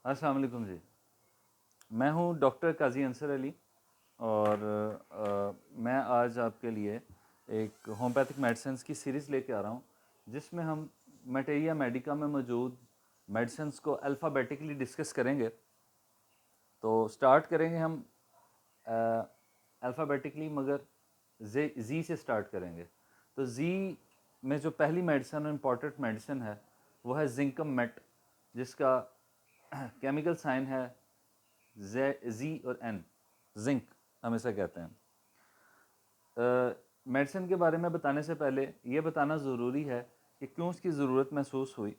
अस्सलाम वालेकुम जी। मैं हूँ डॉक्टर काजी अंसर अली और मैं आज आपके लिए एक होम्योपैथिक मेडिसिन्स की सीरीज़ लेके आ रहा हूँ जिसमें हम मटेरिया मेडिका में मौजूद मेडिसिन्स को अल्फ़ाबेटिकली डिस्कस करेंगे। तो स्टार्ट करेंगे हम अल्फ़ाबेटिकली, मगर जी से स्टार्ट करेंगे। तो जी में जो पहली मेडिसिन और इम्पॉर्टेंट मेडिसिन है वो है जिंकम मेट, जिसका केमिकल साइन है जी और एन, जिंक हम इसे कहते हैं। मेडिसिन के बारे में बताने से पहले ये बताना ज़रूरी है कि क्यों उसकी ज़रूरत महसूस हुई।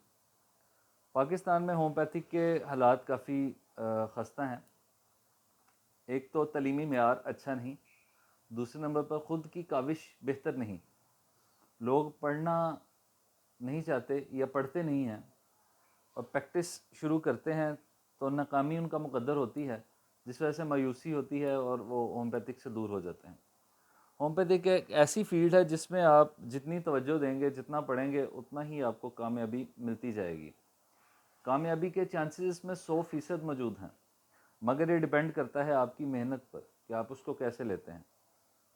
पाकिस्तान में होम्योपैथिक के हालात काफ़ी खस्ता हैं। एक तो तलीमी मेयार अच्छा नहीं, दूसरे नंबर पर ख़ुद की काविश बेहतर नहीं। लोग पढ़ना नहीं चाहते या पढ़ते नहीं हैं और प्रैक्टिस शुरू करते हैं तो नाकामी उनका मुकद्दर होती है, जिस वजह से मायूसी होती है और वो होम्योपैथिक से दूर हो जाते हैं। होम्योपैथिक एक ऐसी फील्ड है जिसमें आप जितनी तवज्जो देंगे, जितना पढ़ेंगे, उतना ही आपको कामयाबी मिलती जाएगी। कामयाबी के चांसेस इसमें 100% मौजूद हैं, मगर ये डिपेंड करता है आपकी मेहनत पर कि आप उसको कैसे लेते हैं।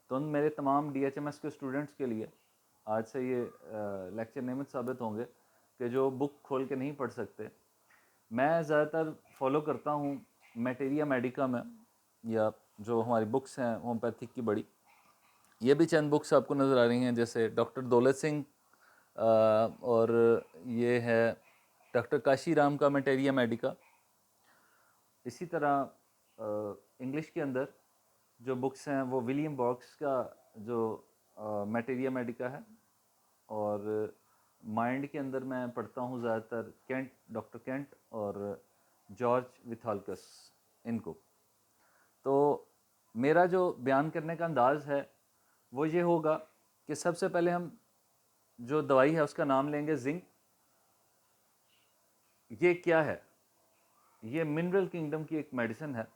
तो मेरे तमाम DHMS के स्टूडेंट्स के लिए आज से ये लेक्चर नियमित साबित होंगे कि जो बुक खोल के नहीं पढ़ सकते। मैं ज़्यादातर फॉलो करता हूँ मटेरिया मेडिका में, या जो हमारी बुक्स हैं होम्योपैथिक की बड़ी, ये भी चंद बुक्स आपको नज़र आ रही हैं, जैसे डॉक्टर दौलत सिंह और ये है डॉक्टर काशी राम का मटेरिया मेडिका। इसी तरह इंग्लिश के अंदर जो बुक्स हैं वो विलियम बॉक्स का जो मटेरिया मेडिका है, और माइंड के अंदर मैं पढ़ता हूँ ज़्यादातर कैंट, डॉक्टर कैंट और जॉर्ज विथालकस, इनको। तो मेरा जो बयान करने का अंदाज़ है वो ये होगा कि सबसे पहले हम जो दवाई है उसका नाम लेंगे, जिंक। ये क्या है? ये मिनरल किंगडम की एक मेडिसिन है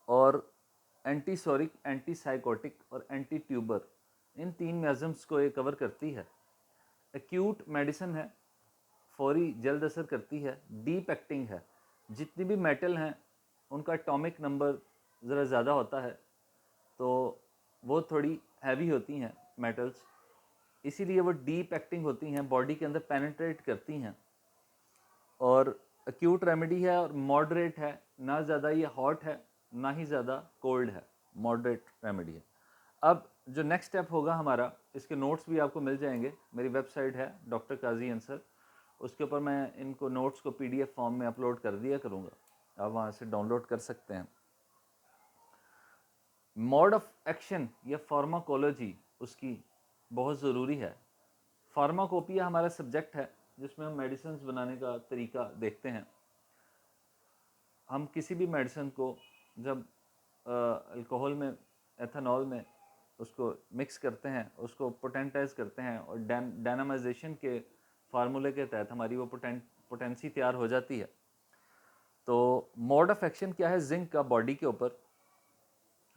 और एंटीसोरिक, एंटीसाइकोटिक और एंटी ट्यूबर, इन 3 मेजम्स को ये कवर करती है। एक्यूट मेडिसिन है, फौरी जल्द असर करती है, डीप एक्टिंग है। जितनी भी मेटल हैं उनका एटॉमिक नंबर ज़रा ज़्यादा होता है, तो वो थोड़ी हैवी होती हैं मेटल्स, इसीलिए वो डीप एक्टिंग होती हैं, बॉडी के अंदर पेनिट्रेट करती हैं। और एक्यूट रेमेडी है और मॉडरेट है, ना ज़्यादा ये हॉट है ना ही ज़्यादा कोल्ड है, मॉडरेट रेमेडी है। अब जो नेक्स्ट स्टेप होगा हमारा, इसके नोट्स भी आपको मिल जाएंगे, मेरी वेबसाइट है डॉक्टर काजी अंसर, उसके ऊपर मैं इनको नोट्स को PDF फॉर्म में अपलोड कर दिया करूँगा, आप वहाँ से डाउनलोड कर सकते हैं। मोड ऑफ एक्शन या फार्माकोलॉजी उसकी बहुत ज़रूरी है। फार्माकोपिया हमारा सब्जेक्ट है जिसमें हम मेडिसिन बनाने का तरीका देखते हैं। हम किसी भी मेडिसिन को जब अल्कोहल में, एथेनॉल में उसको मिक्स करते हैं, उसको पोटेंटाइज करते हैं और डायनामाइजेशन के फार्मूले के तहत हमारी वो पोटेंसी तैयार हो जाती है। तो मोड ऑफ एक्शन क्या है जिंक का बॉडी के ऊपर,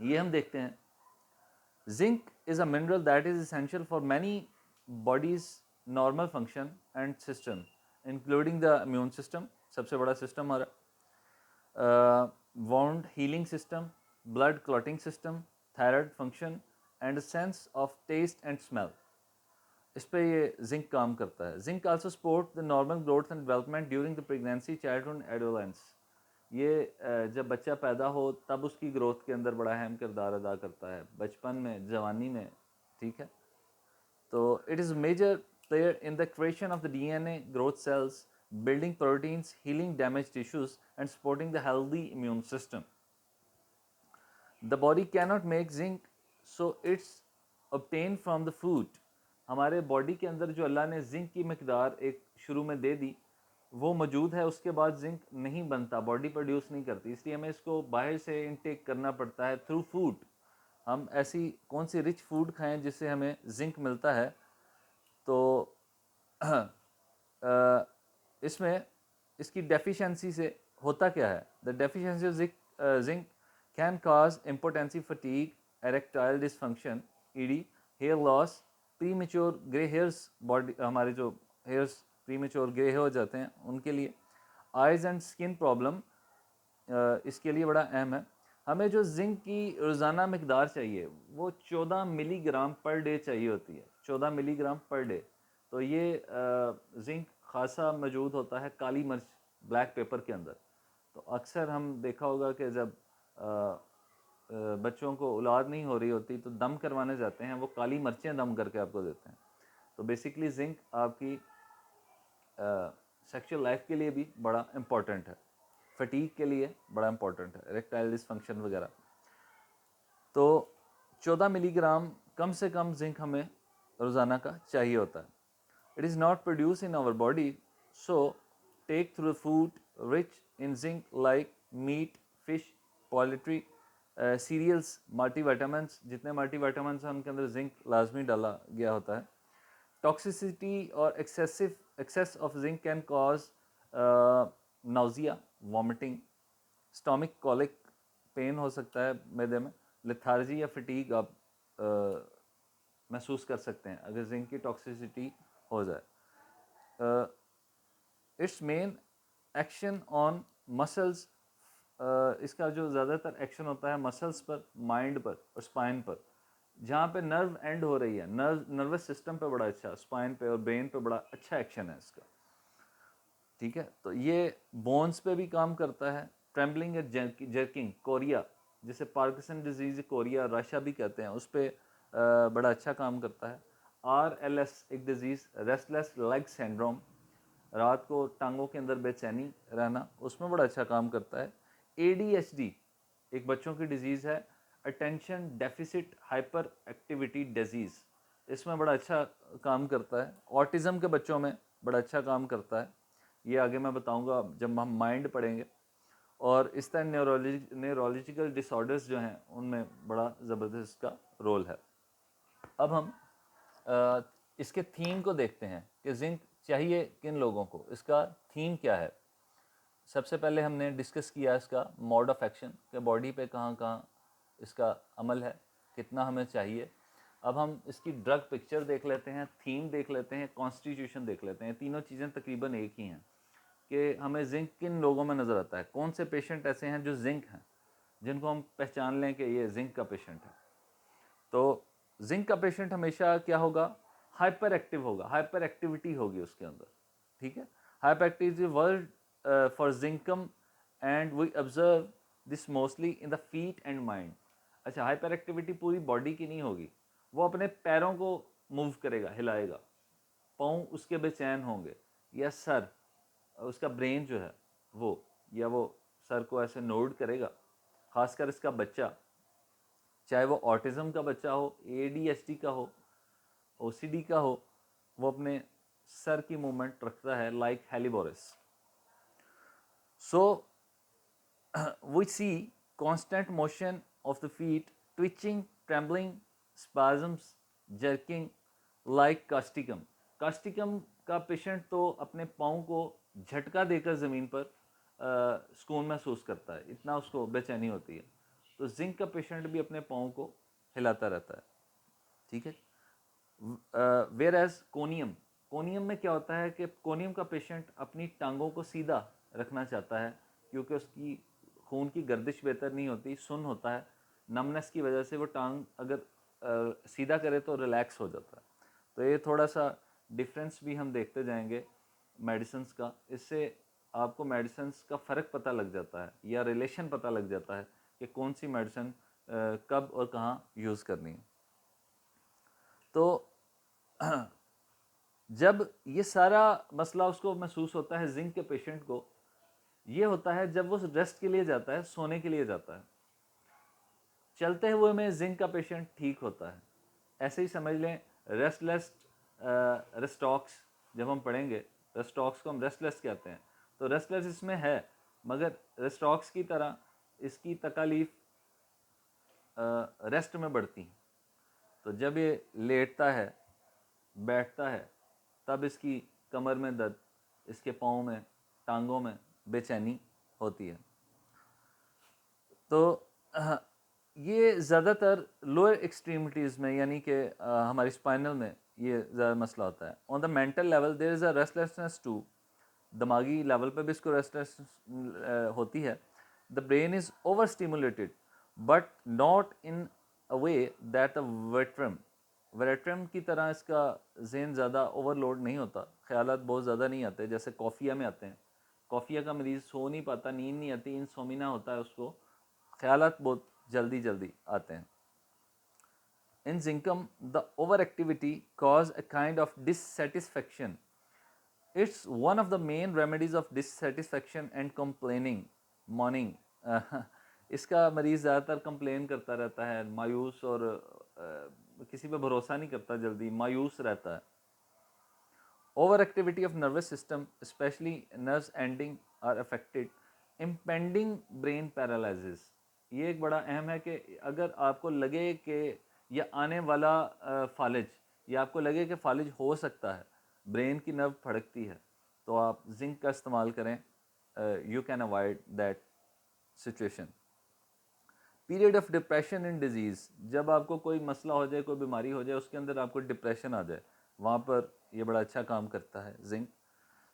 ये हम देखते हैं। Zinc is a mineral that is essential for many bodies normal function and system, including the immune system, सबसे बड़ा सिस्टम हमारा, wound healing system, blood clotting system, thyroid function and sense of taste and smell, इस पे ये zinc काम करता है। Zinc also support the normal growth and development during the pregnancy, childhood, adolescence. ये जब बच्चा पैदा हो तब उसकी ग्रोथ के अंदर बड़ा अहम किरदार अदा करता है, बचपन में, जवानी में, ठीक है। तो it is major player in the creation of द DNA, growth cells, building proteins, healing damaged tissues, and supporting the healthy immune system. The body cannot make zinc, so it's obtained from the food. हमारे body के अंदर जो अल्लाह ने zinc की मकदार एक शुरू में दे दी, वो मौजूद है, उसके बाद जिंक नहीं बनता, बॉडी प्रोड्यूस नहीं करती, इसलिए हमें इसको बाहर से इनटेक करना पड़ता है थ्रू फूड। हम ऐसी कौन सी रिच फूड खाएं जिससे हमें जिंक मिलता है? तो इसमें इसकी डेफिशिएंसी से होता क्या है? The deficiency of zinc can cause impotency, fatigue, erectile dysfunction, ED, hair loss, premature grey hairs, body हमारे जो हेयर्स प्रीमेच्योर ग्रे हो जाते हैं उनके लिए, आइज़ एंड स्किन प्रॉब्लम इसके लिए बड़ा अहम है। हमें जो जिंक की रोज़ाना मकदार चाहिए वो 14 मिलीग्राम पर डे चाहिए होती है, 14 मिलीग्राम पर डे। तो ये जिंक खासा मौजूद होता है काली मिर्च ब्लैक पेपर के अंदर। तो अक्सर हम देखा होगा कि जब बच्चों को औलाद नहीं हो रही होती तो दम करवाने जाते हैं, वो काली मिर्चें दम करके आपको देते हैं। तो बेसिकली जिंक आपकी सेक्सुअल लाइफ के लिए भी बड़ा इम्पॉर्टेंट है, फटीग के लिए बड़ा इम्पॉर्टेंट है, इरेक्टाइल डिसफंक्शन वगैरह। तो 14 मिलीग्राम कम से कम जिंक हमें रोज़ाना का चाहिए होता है। It is not produce in our body, so take through food rich in zinc like meat, fish, poultry, cereals, multivitamins. जितने मल्टीविटामिन्स हैं उनके अंदर जिंक लाजमी डाला गया होता है। टॉक्सिसिटी और excess of zinc can cause nausea, vomiting, stomach colic, pain हो सकता है मैदे में, लेथार्जी या फटीग आप महसूस कर सकते हैं अगर जिंक की टॉक्सिसिटी हो जाए। It's main action on muscles, इसका जो ज़्यादातर एक्शन होता है मसल्स पर, माइंड पर और स्पाइन पर। जहाँ पे नर्व एंड हो रही है, नर्वस सिस्टम पे बड़ा अच्छा, स्पाइन पे और ब्रेन पे बड़ा अच्छा एक्शन है इसका। ठीक है, तो ये बोन्स पे भी काम करता है। ट्रेम्बलिंग या जर्किंग, कोरिया, जिसे पार्किंसन डिजीज़ कोरिया राशा भी कहते हैं, उस पर बड़ा अच्छा काम करता है। RLS एक डिज़ीज़, रेस्टलेस लेग सिंड्रोम, रात को टांगों के अंदर बेचैनी रहना, उसमें बड़ा अच्छा काम करता है। ADHD एक बच्चों की डिजीज़ है, attention deficit hyper activity disease, इसमें बड़ा अच्छा काम करता है। ऑटिज़म के बच्चों में बड़ा अच्छा काम करता है, ये आगे मैं बताऊंगा जब हम माइंड पढ़ेंगे। और इस तरह न्यूरोलॉजिकल डिसऑर्डर्स जो हैं उनमें बड़ा ज़बरदस्त का रोल है। अब हम इसके थीम को देखते हैं कि जिंक चाहिए किन लोगों को, इसका थीम क्या है। सबसे पहले हमने डिस्कस किया इसका मोड ऑफ एक्शन कि बॉडी पे कहाँ कहाँ इसका अमल है, कितना हमें चाहिए। अब हम इसकी ड्रग पिक्चर देख लेते हैं, थीम देख लेते हैं, कॉन्स्टिट्यूशन देख लेते हैं। तीनों चीज़ें तकरीबन एक ही हैं कि हमें जिंक किन लोगों में नज़र आता है, कौन से पेशेंट ऐसे हैं जो जिंक हैं, जिनको हम पहचान लें कि ये जिंक का पेशेंट है। तो जिंक का पेशेंट हमेशा क्या होगा, हाइपर एक्टिव होगा, हाइपर एक्टिविटी होगी उसके अंदर। ठीक है, hyper activity word for zincum and we observe this mostly in the feet and mind. अच्छा, हाइपर एक्टिविटी पूरी बॉडी की नहीं होगी, वो अपने पैरों को मूव करेगा, हिलाएगा, पाँव उसके बेचैन होंगे, या सर, उसका ब्रेन जो है वो, या वो सर को ऐसे नोड करेगा। खासकर इसका बच्चा, चाहे वो ऑटिज़म का बच्चा हो, ADHD का हो, OCD का हो, वो अपने सर की मूवमेंट रखता है like helleborus. So we see constant motion of the feet, twitching, trembling, spasms, jerking like causticum. Causticum का पेशेंट तो अपने पाँव को झटका देकर ज़मीन पर सुकून महसूस करता है, इतना उसको बेचैनी होती है। तो जिंक का पेशेंट भी अपने पाँव को हिलाता रहता है। ठीक है, वेयर एज कोनियम, कोनियम में क्या होता है कि कोनियम का पेशेंट अपनी टांगों को सीधा रखना चाहता है, क्योंकि उसकी खून की गर्दिश बेहतर नहीं होती, सुन होता है, नमनेस की वजह से वो टांग अगर सीधा करे तो रिलैक्स हो जाता है। तो ये थोड़ा सा डिफरेंस भी हम देखते जाएंगे मेडिसिन्स का, इससे आपको मेडिसिन्स का फ़र्क पता लग जाता है या रिलेशन पता लग जाता है कि कौन सी मेडिसिन कब और कहाँ यूज़ करनी है। तो जब ये सारा मसला उसको महसूस होता है जिंक के पेशेंट को, ये होता है जब वो रेस्ट के लिए जाता है, सोने के लिए जाता है। चलते हुए में जिंक का पेशेंट ठीक होता है। ऐसे ही समझ लें रेस्टलेस, रेस्टॉक्स, जब हम पढ़ेंगे रेस्टॉक्स को हम रेस्टलेस कहते हैं, तो रेस्टलेस इसमें है, मगर रेस्टॉक्स की तरह इसकी तकालीफ रेस्ट में बढ़ती हैं। तो जब ये लेटता है, बैठता है, तब इसकी कमर में दर्द, इसके पाँव में, टांगों में बेचैनी होती है। तो ये ज़्यादातर लोअर एक्सट्रीमिटीज़ में, यानी कि हमारी स्पाइनल में ये ज़्यादा मसला होता है। On the mental level there is a restlessness too, दिमागी लेवल पे भी इसको रेस्टलेस होती है। The brain is over stimulated but not in a way that the veratrum की तरह इसका जहन ज़्यादा ओवरलोड नहीं होता, ख्यालात बहुत ज़्यादा नहीं आते जैसे कॉफ़िया में आते हैं। कॉफ़िया का मरीज़ सो नहीं पाता, नींद नहीं आती, इंसोमिना होता है उसको, ख्यालात बहुत जल्दी जल्दी आते हैं। In zinkum, the overactivity cause a kind of dissatisfaction. It's one of the main remedies of dissatisfaction and complaining. Morning. इसका मरीज़ ज़्यादातर कंप्लेन करता रहता है, मायूस और किसी पे भरोसा नहीं करता, जल्दी मायूस रहता है। Overactivity of nervous system, especially nerves ending are affected. Impending brain paralysis. ये एक बड़ा अहम है कि अगर आपको लगे कि या आने वाला फालिज, या आपको लगे कि फालिज हो सकता है, ब्रेन की नर्व फड़कती है, तो आप जिंक का इस्तेमाल करें। You can avoid that situation. Period of depression in disease, जब आपको कोई मसला हो जाए, कोई बीमारी हो जाए, उसके अंदर आपको डिप्रेशन आ जाए, वहाँ पर ये बड़ा अच्छा काम करता है जिंक।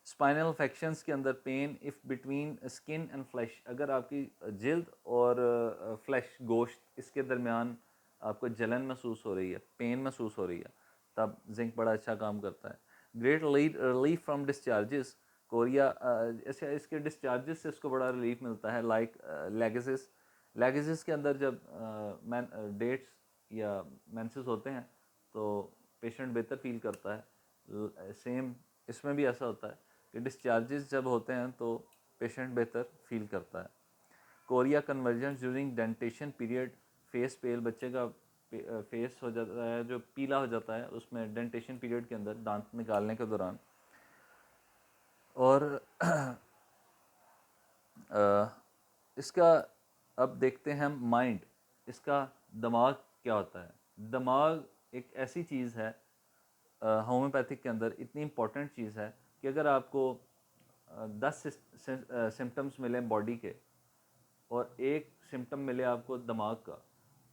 स्पाइनल इन्फेक्शंस के अंदर pain if between skin and flesh, अगर आपकी जल्द और फ्लैश गोश्त इसके दरमियान आपको जलन महसूस हो रही है, पेन महसूस हो रही है, तब जिंक बड़ा अच्छा काम करता है। Great relief from discharges, Korea ऐसे इसके डिस्चार्जेस से इसको बड़ा रिलीफ मिलता है। लाइक लेगेसिस के अंदर जब डेट्स या मेंसेस होते हैं तो पेशेंट बेहतर फील करता है। सेम इसमें भी ऐसा होता है कि डिस्चार्जेस जब होते हैं तो पेशेंट बेहतर फील करता है। Chorea convulsion during dentition period, face pale, बच्चे का फेस हो जाता है जो पीला हो जाता है उसमें डेंटेशन पीरियड के अंदर, दांत निकालने के दौरान। और इसका अब देखते हैं हम माइंड, इसका दिमाग क्या होता है। दिमाग एक ऐसी चीज़ है होम्योपैथिक के अंदर, इतनी इम्पोर्टेंट चीज़ है कि अगर आपको 10 सिम्टम्स मिलें बॉडी के और एक सिम्टम मिले आपको दिमाग का,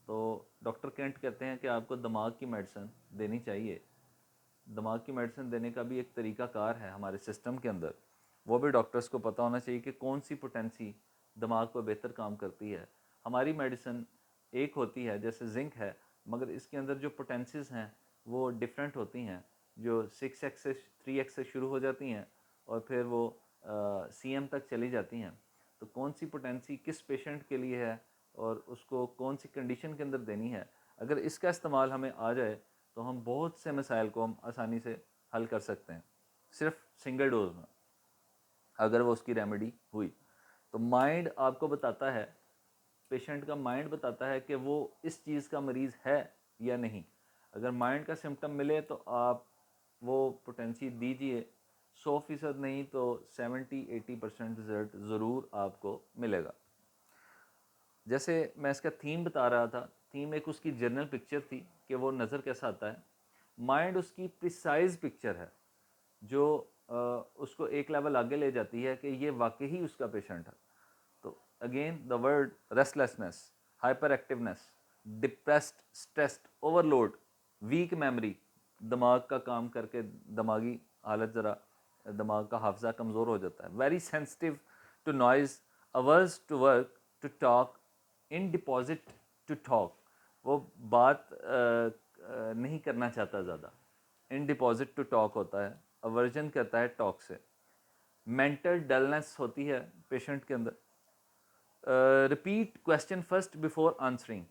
तो डॉक्टर केंट कहते हैं कि आपको दिमाग की मेडिसिन देनी चाहिए। दिमाग की मेडिसिन देने का भी एक तरीक़ाकार है हमारे सिस्टम के अंदर, वो भी डॉक्टर्स को पता होना चाहिए कि कौन सी पोटेंसी दिमाग पर बेहतर काम करती है। हमारी मेडिसिन एक होती है जैसे जिंक है, मगर इसके अंदर जो पोटेंसीज हैं वो डिफरेंट होती हैं, जो 6x से 3x से शुरू हो जाती हैं और फिर वो CM तक चली जाती हैं। तो कौन सी पोटेंसी किस पेशेंट के लिए है और उसको कौन सी कंडीशन के अंदर देनी है, अगर इसका इस्तेमाल हमें आ जाए तो हम बहुत से मसाइल को हम आसानी से हल कर सकते हैं, सिर्फ सिंगल डोज में, अगर वो उसकी रेमेडी हुई। तो माइंड आपको बताता है, पेशेंट का माइंड बताता है कि वो इस चीज़ का मरीज़ है या नहीं। अगर माइंड का सिम्टम मिले तो आप वो पोटेंसी दीजिए, 100% नहीं तो 70-80% रिजल्ट ज़रूर आपको मिलेगा। जैसे मैं इसका थीम बता रहा था, थीम एक उसकी जर्नल पिक्चर थी कि वो नज़र कैसा आता है। माइंड उसकी प्रिसाइज पिक्चर है जो उसको एक लेवल आगे ले जाती है कि ये वाकई ही उसका पेशेंट है। तो again the word restlessness, hyper activeness, depressed, stressed, overload, weak memory, दिमाग का काम करके दिमागी हालत ज़रा, दिमाग का हाफजा कमज़ोर हो जाता है। Very sensitive to noise, averse to work, to talk, indisposed to talk, वो बात नहीं करना चाहता ज़्यादा, इन डिपॉजिट टू टॉक होता है, अवर्जन करता है टॉक से। मेंटल डलनेस होती है पेशेंट के अंदर। Repeat question first before answering,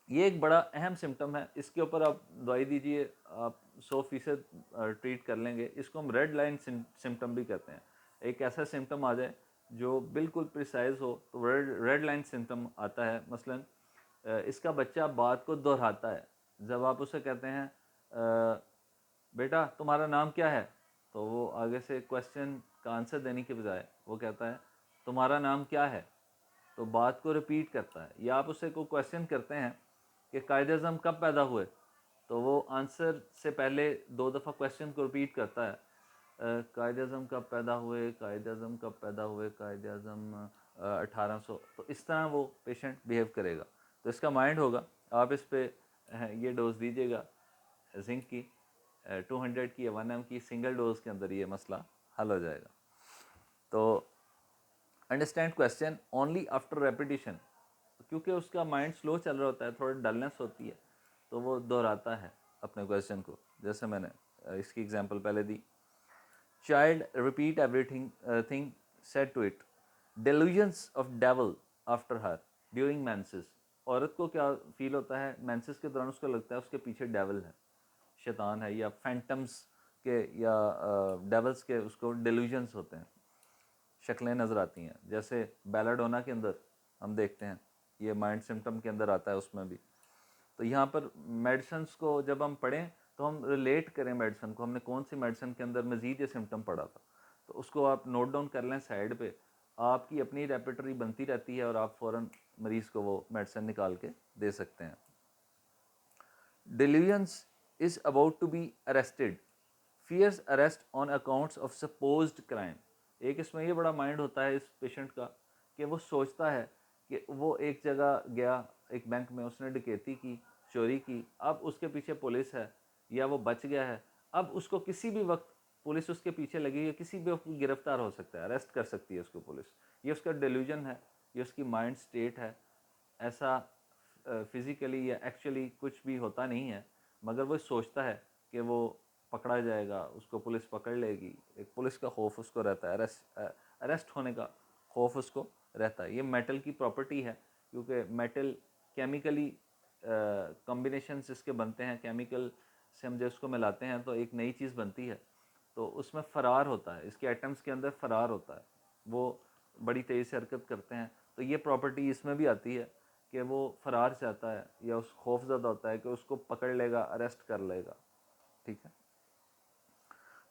ये एक बड़ा अहम सिम्टम है, इसके ऊपर आप दवाई दीजिए, आप 100% ट्रीट कर लेंगे। इसको हम रेड लाइन सिम्टम भी कहते हैं। एक ऐसा सिम्टम आ जाए जो बिल्कुल प्रिसाइज हो तो रेड लाइन सिम्टम आता है। मसलन इसका बच्चा बात को दोहराता है, जब आप उसे कहते हैं बेटा तुम्हारा नाम क्या है, तो वो आगे से क्वेश्चन का आंसर देने के बजाय वो कहता है तुम्हारा नाम क्या है, तो बात को रिपीट करता है। या आप उसे को क्वेश्चन करते हैं कि कायद-ए-आज़म कब पैदा हुए, तो वो आंसर से पहले 2 दफ़ा क्वेश्चन को रिपीट करता है, कायद-ए-आज़म कब पैदा हुए, कायद-ए-आज़म कब पैदा हुए, कायद-ए-आज़म 1800। तो इस तरह वो पेशेंट बिहेव करेगा। तो इसका माइंड होगा, आप इस पे ये डोज दीजिएगा जिंक की, 200 की या 1 mg की, सिंगल डोज के अंदर ये मसला हल हो जाएगा। तो understand question only after repetition, क्योंकि उसका माइंड स्लो चल रहा होता है, थोड़ी डलनेस होती है, तो वो दोहराता है अपने क्वेश्चन को। जैसे मैंने इसकी एग्जांपल पहले दी, child repeat everything thing said to it, delusions of devil after her during menses. औरत को क्या फील होता है मेंसेस के दौरान, उसको लगता है उसके पीछे डेवल है, शैतान है, या फैंटम्स के या डेवल्स के उसको डेल्यूजन्स होते हैं, शक्लें नज़र आती हैं। जैसे बेलाडोना के अंदर हम देखते हैं, ये माइंड सिम्टम के अंदर आता है उसमें भी। तो यहाँ पर मेडिसन्स को जब हम पढ़ें तो हम रिलेट करें मेडिसन को, हमने कौन सी मेडिसन के अंदर मज़ीद ये सिम्टम पढ़ा था, तो उसको आप नोट डाउन कर लें साइड पे, आपकी अपनी रेपेटरी बनती रहती है और आप फ़ौरन मरीज़ को वो मेडिसन निकाल के दे सकते हैं। Delusions is about to be arrested, fears arrest on accounts of supposed crime। एक इसमें ये बड़ा माइंड होता है इस पेशेंट का कि वो सोचता है कि वो एक जगह गया, एक बैंक में उसने डकैती की, चोरी की, अब उसके पीछे पुलिस है या वो बच गया है, अब उसको किसी भी वक्त पुलिस उसके पीछे लगी है, किसी भी वक्त गिरफ्तार हो सकता है, अरेस्ट कर सकती है उसको पुलिस। ये उसका डेल्यूजन है, ये उसकी माइंड स्टेट है। ऐसा फिज़िकली या एक्चुअली कुछ भी होता नहीं है, मगर वो सोचता है कि वो पकड़ा जाएगा, उसको पुलिस पकड़ लेगी, एक पुलिस का खौफ उसको रहता है, अरेस्ट होने का खौफ उसको रहता है। ये मेटल की प्रॉपर्टी है, क्योंकि मेटल केमिकली कॉम्बिनेशंस इसके बनते हैं, केमिकल से हम जब उसको मिलाते हैं तो एक नई चीज़ बनती है, तो उसमें फ़रार होता है, इसके एटम्स के अंदर फ़रार होता है, वो बड़ी तेज़ी से हरकत करते हैं। तो ये प्रॉपर्टी इसमें भी आती है कि वो फ़रार चाहता है या उस खौफज़दा होता है कि उसको पकड़ लेगा, अरेस्ट कर लेगा। ठीक है,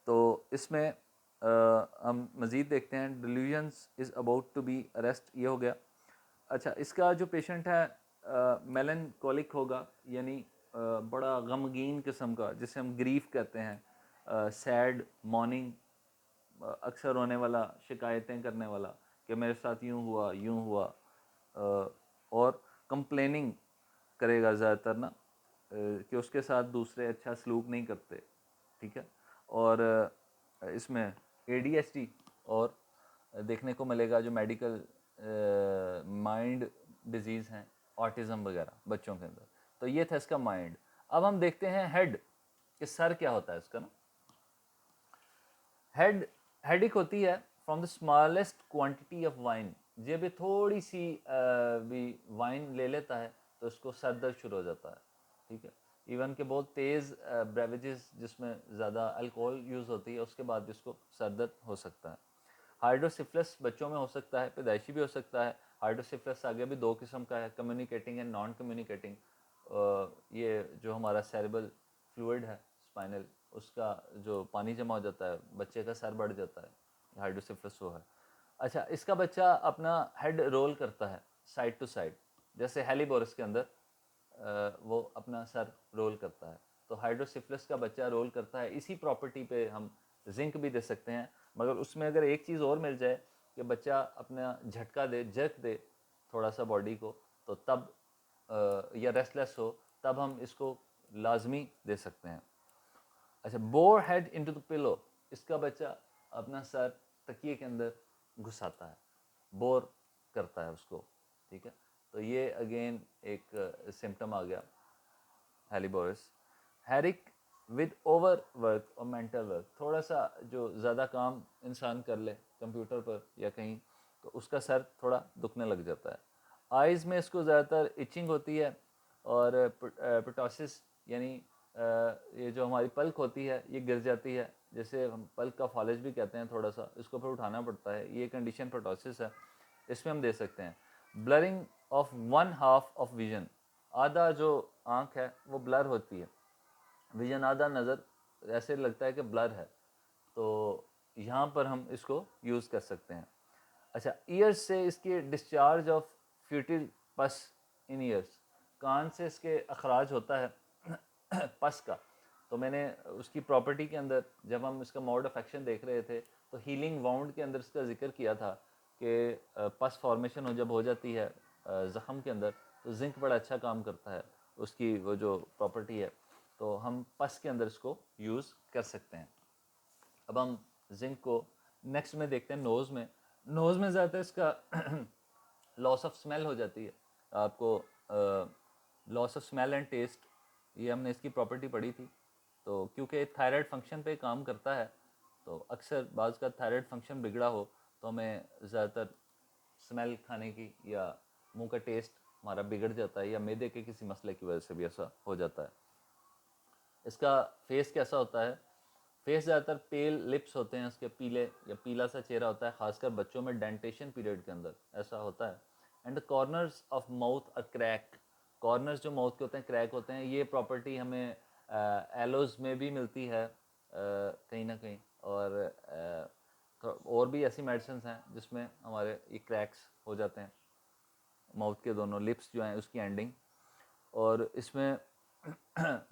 तो इसमें हम मज़ीद देखते हैं, delusions is about to be arrest, ये हो गया। अच्छा, इसका जो पेशेंट है मेलनकोलिक होगा, यानी बड़ा गमगीन किस्म का, जिसे हम ग्रीफ कहते हैं, सैड मॉर्निंग, अक्सर रोने वाला, शिकायतें करने वाला कि मेरे साथ यूँ हुआ, और कंप्लेनिंग करेगा ज़्यादातर ना, कि उसके साथ दूसरे अच्छा सलूक नहीं करते। ठीक है, और इसमें ADHD और देखने को मिलेगा जो मेडिकल माइंड डिजीज़ हैं, ऑटिज़म वगैरह बच्चों के अंदर। तो ये था इसका माइंड। अब हम देखते हैं हेड, कि सर क्या होता है इसका ना। हेडिक होती है from the smallest quantity of wine. जब भी थोड़ी सी भी वाइन ले लेता है तो उसको सर दर्द शुरू हो जाता है। ठीक है, इवन के बहुत तेज़ ब्रेवेजेस जिसमें ज़्यादा अल्कोहल यूज़ होती है, उसके बाद भी उसको सर दर्द हो सकता है। हाइड्रोसिफिलिस बच्चों में हो सकता है, पैदाइशी भी हो सकता है। हाइड्रोसिफिलिस आगे भी दो किस्म का है, कम्युनिकेटिंग एंड नॉन कम्युनिकेटिंग। ये जो हमारा सेरेब्रल फ्लूइड है स्पाइनल, उसका जो पानी जमा हो जाता है, बच्चे का सर बढ़ जाता है, हाइड्रोसिफिलिस वो है। अच्छा, इसका बच्चा अपना हेड रोल करता है साइड टू साइड, जैसे हेलीबोरस के अंदर वो अपना सर रोल करता है। तो हाइड्रोसिफिलिस का बच्चा रोल करता है। इसी प्रॉपर्टी पे हम जिंक भी दे सकते हैं, मगर उसमें अगर एक चीज़ और मिल जाए कि बच्चा अपना झटका दे, जर्क दे थोड़ा सा बॉडी को, तो तब या रेस्टलेस हो, तब हम इसको लाजमी दे सकते हैं। अच्छा, bore head into the pillow, इसका बच्चा अपना सर तकिए के अंदर घुसाता है, बोर करता है उसको। ठीक है, तो ये अगेन एक सिम्टम आ गया helleborus. Herrick with over work और मेंटल वर्क, थोड़ा सा जो ज़्यादा काम इंसान कर ले कंप्यूटर पर या कहीं, तो उसका सर थोड़ा दुखने लग जाता है। आइज़ में इसको ज़्यादातर इचिंग होती है, और पिटोसिस यानी ये जो हमारी पल्क होती है ये गिर जाती है, जैसे हम पल्क का फॉलेज भी कहते हैं, थोड़ा सा इसको फिर उठाना पड़ता है, ये कंडीशन पिटोसिस है, इसमें हम दे सकते हैं। Blurring of one half of vision, आधा जो आँख है वो ब्लर होती है, विजन आधा नज़र ऐसे लगता है कि ब्लर है, तो यहाँ पर हम इसको यूज़ कर सकते हैं। अच्छा, ईयर्स से इसके डिस्चार्ज ऑफ फ्यूटिल पस इन ईयर्स, कान से इसके अखराज होता है पस का। तो मैंने उसकी प्रॉपर्टी के अंदर जब हम इसका मोड ऑफ एक्शन देख रहे थे तो हीलिंग वाउंड के अंदर इसका जिक्र किया था कि पस फॉर्मेशन जब हो जाती है ज़ख़म के अंदर, तो जिंक बड़ा अच्छा काम करता है, उसकी वो जो प्रॉपर्टी है, तो हम पस के अंदर इसको यूज़ कर सकते हैं। अब हम जिंक को नेक्स्ट में देखते हैं नोज़ में। नोज़ में ज़्यादातर इसका लॉस ऑफ स्मेल हो जाती है आपको, loss of smell and taste, ये हमने इसकी प्रॉपर्टी पढ़ी थी। तो क्योंकि थायराइड फंक्शन पे काम करता है, तो अक्सर बाज़ का थायराइड फंक्शन बिगड़ा हो तो हमें ज़्यादातर स्मेल खाने की या मुंह का टेस्ट हमारा बिगड़ जाता है, या मैदे के किसी मसले की वजह से भी ऐसा हो जाता है। इसका फेस कैसा होता है? फेस ज़्यादातर पेल लिप्स होते हैं उसके, पीले या पीला सा चेहरा होता है, खासकर बच्चों में डेंटेशन पीरियड के अंदर ऐसा होता है। And the corners of mouth are crack, corners जो माउथ के होते हैं क्रैक होते हैं। ये प्रॉपर्टी हमें एलोज में भी मिलती है कहीं ना कहीं, और भी ऐसी मेडिसिन हैं जिसमें हमारे ये क्रैक्स हो जाते हैं माउथ के दोनों लिप्स जो हैं उसकी एंडिंग। और इसमें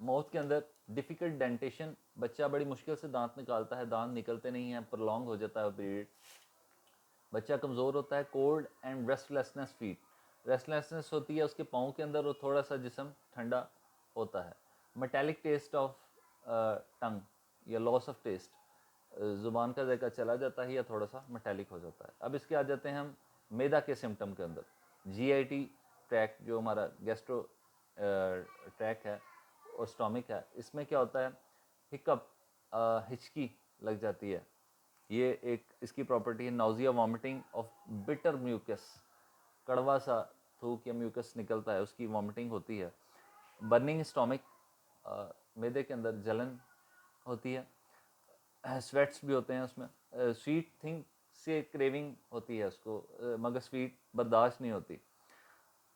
माउथ के अंदर डिफ़िकल्ट डेंटेशन, बच्चा बड़ी मुश्किल से दांत निकालता है, दांत निकलते नहीं हैं, प्रोलॉन्ग हो जाता है पीरियड, बच्चा कमज़ोर होता है। Cold and restlessness feet, restlessness होती है उसके पाँव के अंदर, और थोड़ा सा जिस्म ठंडा होता है। मेटेलिक टेस्ट ऑफ टंग या लॉस ऑफ टेस्ट, ज़ुबान का जायका चला जाता है या थोड़ा सा मेटेलिक हो जाता है। अब इसके आ जाते हैं हम मैदा के सिम्टम के अंदर। जीआईटी ट्रैक जो हमारा गैस्ट्रो ट्रैक है और स्टोमिक है, इसमें क्या होता है? हिकअप, हिचकी लग जाती है, ये एक इसकी प्रॉपर्टी है। Nausea, vomiting of bitter mucus, कड़वा सा थूक या म्यूकस निकलता है, उसकी वॉमिटिंग होती है। बर्निंग स्टोमिक, मैदे के अंदर जलन होती है। स्वेट्स भी होते हैं उसमें। स्वीट थिंग से क्रेविंग होती है उसको, मगर स्वीट बर्दाश्त नहीं होती।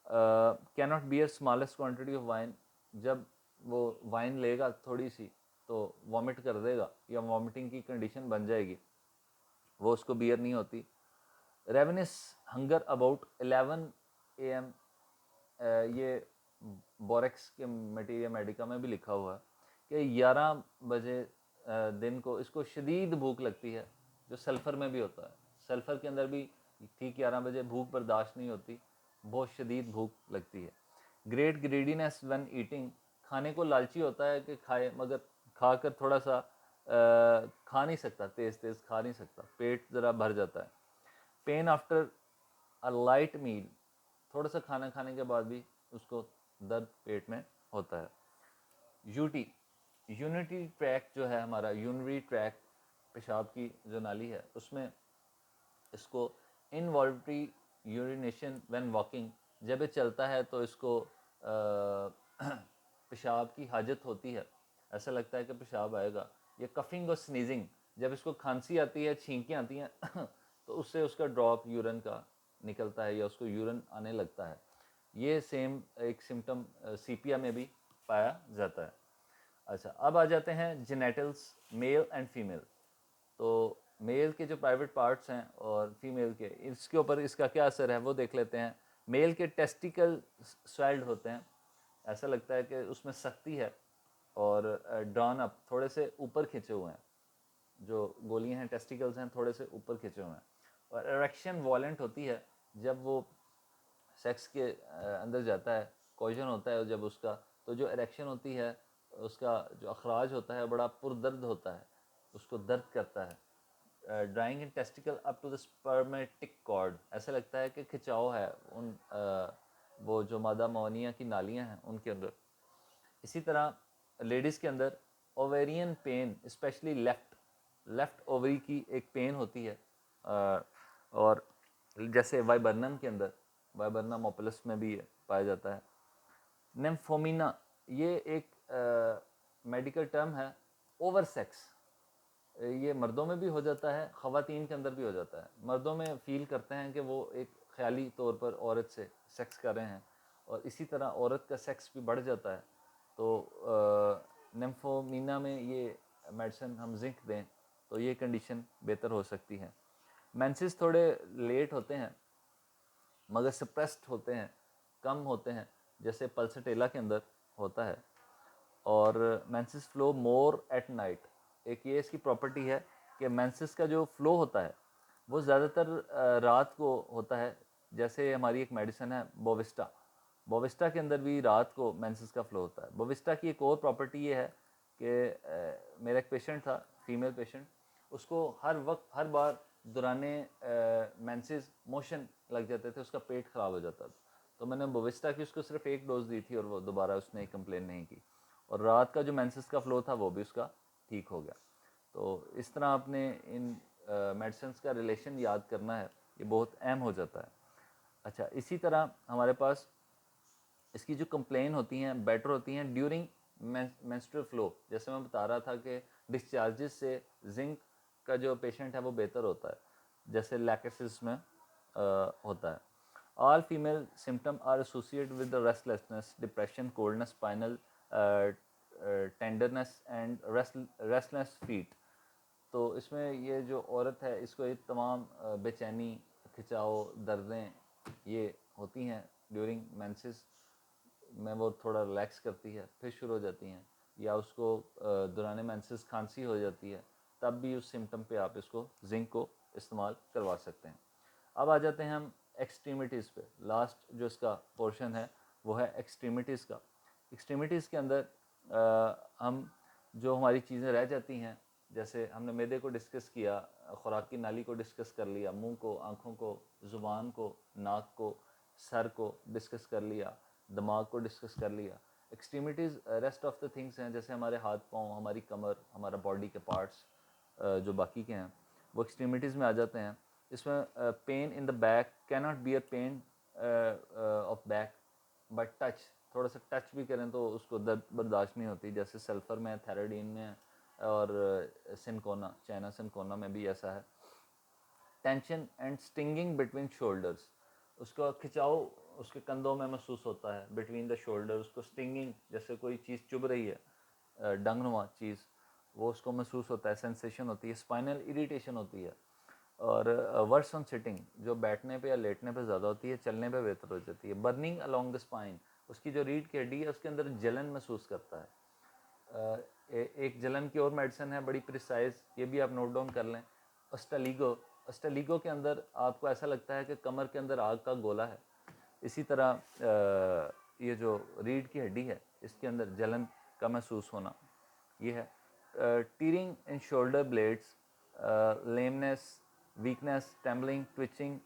Cannot beer smallest quantity of wine, जब वो वाइन लेगा थोड़ी सी तो वॉमिट कर देगा या वॉमिटिंग की कंडीशन बन जाएगी, वो उसको बियर नहीं होती। रेवेनस हंगर अबाउट 11 AM, ये बोरेक्स के मटीरिया मेडिका में भी लिखा हुआ है कि 11 बजे दिन को इसको शदीद भूख लगती है, जो सल्फ़र में भी होता है। सल्फ़र के अंदर भी ठीक 11 बजे भूख बर्दाश्त नहीं होती, बहुत शदीद भूख लगती है। ग्रेट ग्रीडीनेस व्हेन ईटिंग, खाने को लालची होता है कि खाए, मगर खाकर थोड़ा सा खा नहीं सकता, तेज़ तेज़ खा नहीं सकता, पेट ज़रा भर जाता है। पेन आफ्टर अ लाइट मील, थोड़ा सा खाना खाने के बाद भी उसको दर्द पेट में होता है। यूटी, यूनिटी ट्रैक जो है हमारा, यूनरी ट्रैक पेशाब की जो नाली है उसमें इसको इनवॉल्ट्री यूरिनेशन व्हेन वॉकिंग, जब ये चलता है तो इसको पेशाब की हाजत होती है, ऐसा लगता है कि पेशाब आएगा। ये कफिंग और स्नीजिंग, जब इसको खांसी आती है, छींकें आती हैं तो उससे उसका ड्रॉप यूरिन का निकलता है या उसको यूरिन आने लगता है। ये सेम एक सिम्टम सीपिया में भी पाया जाता है। अच्छा, अब आ जाते हैं जेनेटल्स, मेल एंड फीमेल। तो मेल के जो प्राइवेट पार्ट्स हैं और फीमेल के, इसके ऊपर इसका क्या असर है वो देख लेते हैं। मेल के टेस्टिकल स्वेल्ड होते हैं, ऐसा लगता है कि उसमें सख्ती है, और ड्रॉन अप, थोड़े से ऊपर खिंचे हुए हैं, जो गोलियां हैं टेस्टिकल्स हैं थोड़े से ऊपर खिंचे हुए हैं। और इरेक्शन वॉलेंट होती है, जब वो सेक्स के अंदर जाता है, कॉइजन होता है जब उसका, तो जो इरेक्शन होती है उसका जो अखराज होता है बड़ा पुरदर्द होता है, उसको दर्द करता है। Drawing in testicle up to the spermatic cord, ऐसा लगता है कि खिंचाव है उन वो जो मादा मौनिया की नालियां हैं उनके अंदर। इसी तरह लेडीज़ के अंदर ovarian pain, specially left ovary की एक पेन होती है, और जैसे वाइबर्नम के अंदर, वाइबर्नम ओपलस में भी ये पाया जाता है। निम्फोमिना, ये एक मेडिकल टर्म है। ओवर सेक्स, ये मर्दों में भी हो जाता है, ख़वातीन के अंदर भी हो जाता है। मर्दों में फ़ील करते हैं कि वो एक ख्याली तौर पर औरत से सेक्स कर रहे हैं, और इसी तरह औरत का सेक्स भी बढ़ जाता है। तो निम्फोमीना में ये मेडिसिन हम जिंक दें तो ये कंडीशन बेहतर हो सकती है। मेंसेस थोड़े लेट होते हैं मगर सप्रेस्ड होते हैं, कम होते हैं, जैसे पल्सटेला के अंदर होता है। और menses flow more at night, एक ये इसकी प्रॉपर्टी है कि मेंसेस का जो फ्लो होता है वो ज़्यादातर रात को होता है। जैसे हमारी एक मेडिसिन है बोविस्टा, बोविस्टा के अंदर भी रात को मेंसेस का फ्लो होता है। बोविस्टा की एक और प्रॉपर्टी ये है कि मेरा एक पेशेंट था, फीमेल पेशेंट, उसको हर वक्त हर बार दौराने मेंसेस मोशन लग जाते थे, उसका पेट ख़राब हो जाता था। तो मैंने बोविस्टा की उसको सिर्फ एक डोज दी थी और वो दोबारा उसने कंप्लेन नहीं की, और रात का जो मेंसेस का फ़्लो था वो भी उसका ठीक हो गया। तो इस तरह आपने इन मेडिसिन का रिलेशन याद करना है, ये बहुत अहम हो जाता है। अच्छा, इसी तरह हमारे पास इसकी जो कंप्लेन होती हैं बेटर होती हैं ड्यूरिंग मेंस्ट्रुअल फ्लो। जैसे मैं बता रहा था कि डिस्चार्जेस से जिंक का जो पेशेंट है वो बेहतर होता है, जैसे लैकेसिस में होता है। All female symptom are associated with the restlessness, depression, coldness, spinal tenderness and restless feet. तो इसमें ये जो औरत है इसको ये तमाम बेचैनी, खिंचाव, दर्दें ये होती हैं ड्यूरिंग मेंसेस में, वो थोड़ा रिलैक्स करती है फिर शुरू हो जाती हैं, या उसको दौरान मेंसेस खांसी हो जाती है, तब भी उस सिम्टम पे आप इसको जिंक को इस्तेमाल करवा सकते हैं। अब आ जाते हैं हम एक्सट्रीमिटीज़ पे। लास्ट जो इसका पोर्शन है वो है एक्सट्रीमिटीज़ का। एक्सट्रीमिटीज़ के अंदर हम जो हमारी चीज़ें रह जाती हैं, जैसे हमने मैदे को डिस्कस किया, खुराक की नाली को डिस्कस कर लिया, मुंह को, आँखों को, ज़ुबान को, नाक को, सर को डिस्कस कर लिया, दिमाग को डिस्कस कर लिया। Extremities rest of the things हैं, जैसे हमारे हाथ पाँव, हमारी कमर, हमारा बॉडी के पार्ट्स जो बाकी के हैं वो एक्सट्रीमिटीज़ में आ जाते हैं। इसमें pain in the back can not be a pain of back but touch, थोड़ा सा टच भी करें तो उसको दर्द बर्दाश्त नहीं होती, जैसे सल्फ़र में, थैराडीन में, और सिनकोना, चाइना सिनकोना में भी ऐसा है। Tension and stinging between shoulders, उसका खिंचाव उसके कंधों में महसूस होता है, बिटवीन द शोल्डर उसको स्टिंगिंग, जैसे कोई चीज़ चुभ रही है, डंगनुमा चीज़, वो उसको महसूस होता है, सेंसेशन होती है। स्पाइनल इरिटेशन होती है। और वर्स ऑन सिटिंग, जो बैठने पे या लेटने पे ज़्यादा होती है, चलने पे बेहतर हो जाती है। बर्निंग अलोंग द स्पाइन, उसकी जो रीढ़ की हड्डी है उसके अंदर जलन महसूस करता है। एक जलन की और मेडिसिन है बड़ी प्रिसाइज, ये भी आप नोट डाउन कर लें, अस्टलीगो। अस्टलीगो के अंदर आपको ऐसा लगता है कि कमर के अंदर आग का गोला है। इसी तरह ये जो रीढ़ की हड्डी है इसके अंदर जलन का महसूस होना, ये है। Tearing in shoulder blades, lameness, weakness, trembling, twitching,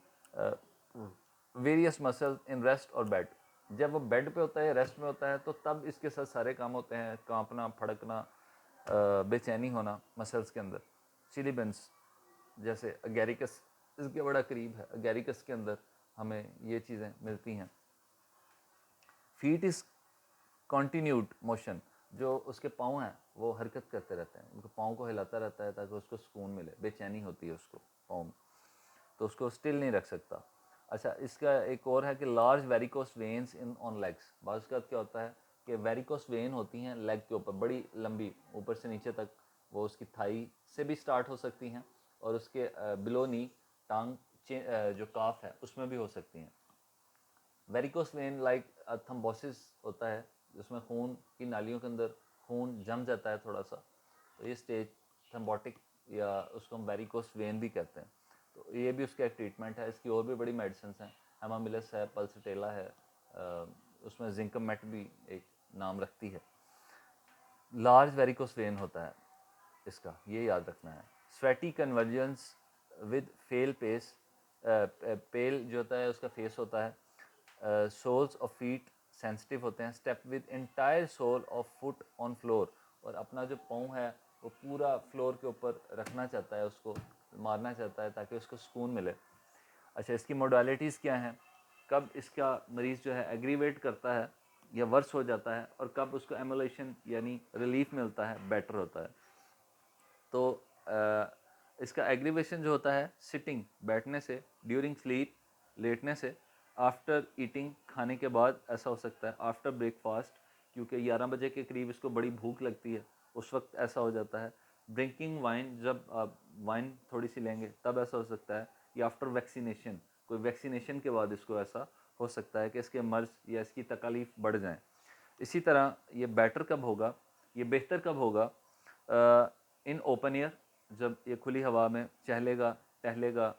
various muscles in rest और बेड। जब वो बेड पे होता है, रेस्ट में होता है, तो तब इसके साथ सारे काम होते हैं, कांपना, फड़कना, बेचैनी होना मसल्स के अंदर। सिलिबेंस, जैसे अगैरिकस इसके बड़ा करीब है, अगैरिकस के अंदर हमें ये चीज़ें मिलती हैं। फीट इज़ कॉन्टीन्यूड मोशन, जो उसके पाँव हैं वो हरकत करते रहते हैं, उनके पाँव को हिलाता रहता है ताकि उसको सुकून मिले, बेचैनी होती है उसको पाँव में, तो उसको स्टिल नहीं रख सकता। अच्छा, इसका एक और है कि large varicose veins in on legs. बाज़ का क्या होता है कि वेरिकोस वेन होती हैं लेग के ऊपर, बड़ी लंबी, ऊपर से नीचे तक, वो उसकी थाई से भी स्टार्ट हो सकती हैं और उसके बिलो नी टांग जो काफ है उसमें भी हो सकती हैं। वेरिकोस वेन लाइक थम्बोसिस होता है, जिसमें खून की नालियों के अंदर खून जम जाता है थोड़ा सा, तो ये स्टेज थम्बोटिक, या उसको हम वेरिकोस वेन भी कहते हैं। तो ये भी उसका एक ट्रीटमेंट है। इसकी और भी बड़ी मेडिसिन हैं, हेमामिलस है, पल्सटेला है, उसमें जिंकमेट भी एक नाम रखती है। लार्ज वेरिकोस वेन होता है इसका, ये याद रखना है। Sweaty convulsions with pale face, pale जो होता है उसका फेस होता है। सोल्स ऑफ फीट सेंसिटिव होते हैं। Step with entire sole of foot on floor, और अपना जो पाँव है वो पूरा फ्लोर के ऊपर रखना चाहता है, उसको मारना चाहता है ताकि उसको सुकून मिले। अच्छा, इसकी मोडालिटीज़ क्या हैं, कब इसका मरीज़ जो है एग्रीवेट करता है या वर्स हो जाता है, और कब उसको एमुलेशन यानी रिलीफ मिलता है, बेटर होता है। तो इसका एग्रीवेशन जो होता है सिटिंग, बैठने से, ड्यूरिंग स्लीप, लेटने से, आफ्टर ईटिंग, खाने के बाद ऐसा हो सकता है, आफ्टर ब्रेकफास्ट, क्योंकि 11 बजे के करीब इसको बड़ी भूख लगती है, उस वक्त ऐसा हो जाता है। ड्रिंकिंग वाइन, जब आप वाइन थोड़ी सी लेंगे तब ऐसा हो सकता है, या आफ्टर वैक्सीनेशन, कोई वैक्सीनेशन के बाद इसको ऐसा हो सकता है कि इसके मर्ज या इसकी तकालीफ बढ़ जाएँ। इसी तरह ये बेटर कब होगा, ये बेहतर कब होगा, इन ओपन एयर, जब ये खुली हवा में चहलेगा, टहलेगा,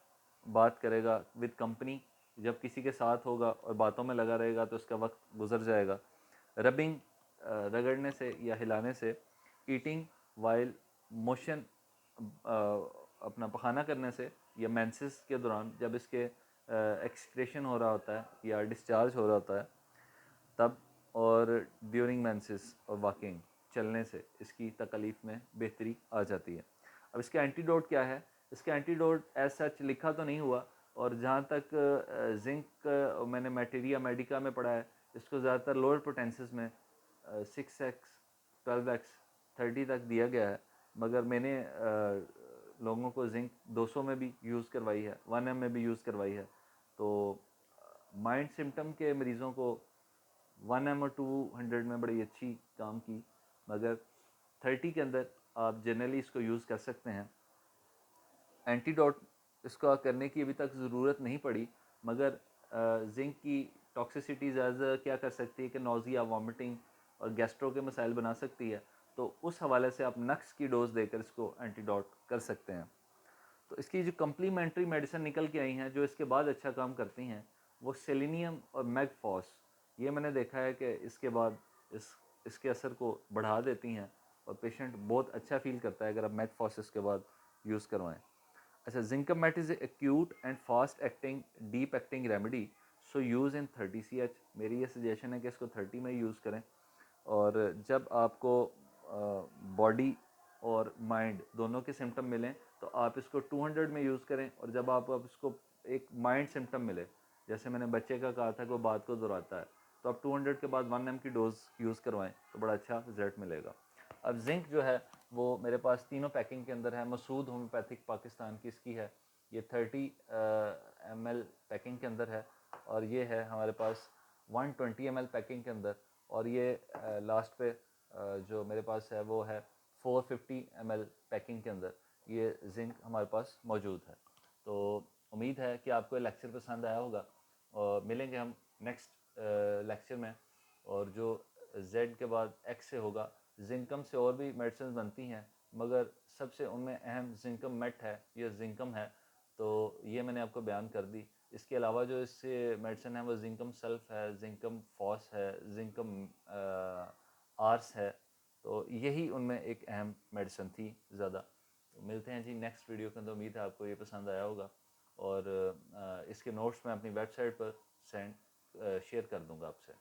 बात करेगा विद कंपनी, जब किसी के साथ होगा और बातों में लगा रहेगा तो उसका वक्त गुजर जाएगा। रगड़ने से या हिलाने से। ईटिंग वाइल मोशन अपना पखाना करने से या मेंसेस के दौरान जब इसके एक्सक्रेशन हो रहा होता है या डिस्चार्ज हो रहा होता है तब, और ड्यूरिंग मेंसेस और वॉकिंग चलने से इसकी तकलीफ़ में बेहतरी आ जाती है। अब इसका एंटीडोट क्या है? इसका एंटीडोट एज सच लिखा तो नहीं हुआ, और जहाँ तक जिंक मैंने मटेरिया मेडिका में पढ़ा है, इसको ज़्यादातर लोअर पोटेंसेस में 6x 12x 30 तक दिया गया है, मगर मैंने लोगों को जिंक 200 में भी यूज़ करवाई है, 1 m में भी यूज़ करवाई है। तो माइंड सिम्टम के मरीज़ों को 1 m और 200 में बड़ी अच्छी काम की, मगर 30 के अंदर आप जनरली इसको यूज़ कर सकते हैं। एंटीडोट इसका करने की अभी तक ज़रूरत नहीं पड़ी, मगर जिंक की टॉक्सिसिटी ज़्यादा क्या कर सकती है कि नोज़िया, वॉमिटिंग और गैस्ट्रो के मसाइल बना सकती है। तो उस हवाले से आप नक्स की डोज़ देकर इसको एंटीडोट कर सकते हैं। तो इसकी जो कम्प्लीमेंट्री मेडिसिन निकल के आई हैं जो इसके बाद अच्छा काम करती हैं, वो सेलेनियम और मैगफॉस। ये मैंने देखा है कि इसके बाद इसके असर को बढ़ा देती हैं और पेशेंट बहुत अच्छा फील करता है अगर आप मैगफॉस इसके बाद यूज़ करवाएं। अच्छा, zinc met is acute and fast acting deep acting remedy, so use in 30 CH। मेरी ये सजेशन है कि इसको 30 में यूज़ करें। और जब आपको बॉडी और माइंड दोनों के सिम्टम मिलें तो आप इसको 200 में यूज़ करें, और जब आप इसको एक माइंड सिम्टम मिले, जैसे मैंने बच्चे का कहा था कि वो बात को दोहराता है, तो आप 200 के बाद 1 m की डोज यूज़ करवाएं तो बड़ा अच्छा रिजल्ट मिलेगा। अब जिंक जो है वो मेरे पास तीनों पैकिंग के अंदर है। मसूद होम्योपैथिक पाकिस्तान की इसकी है, ये 30 ml पैकिंग के अंदर है, और ये है हमारे पास 120 ml पैकिंग के अंदर, और ये लास्ट पे जो मेरे पास है वो है 450 ml पैकिंग के अंदर ये जिंक हमारे पास मौजूद है। तो उम्मीद है कि आपको ये लेक्चर पसंद आया होगा, और मिलेंगे हम नेक्स्ट लेक्चर में। और जो Z के बाद X से होगा, जिंकम से और भी मेडिसिन बनती हैं, मगर सबसे उनमें अहम जिंकम मेट है, ये जिंकम है, तो ये मैंने आपको बयान कर दी। इसके अलावा जो इससे मेडिसिन है वो जिंकम सल्फ है, जिंकम फॉस है, जिंकम आर्स है, तो यही उनमें एक अहम मेडिसिन थी ज़्यादा। तो मिलते हैं जी नेक्स्ट वीडियो के अंदर। उम्मीद है आपको ये पसंद आया होगा, और इसके नोट्स मैं अपनी वेबसाइट पर शेयर कर दूंगा आपसे।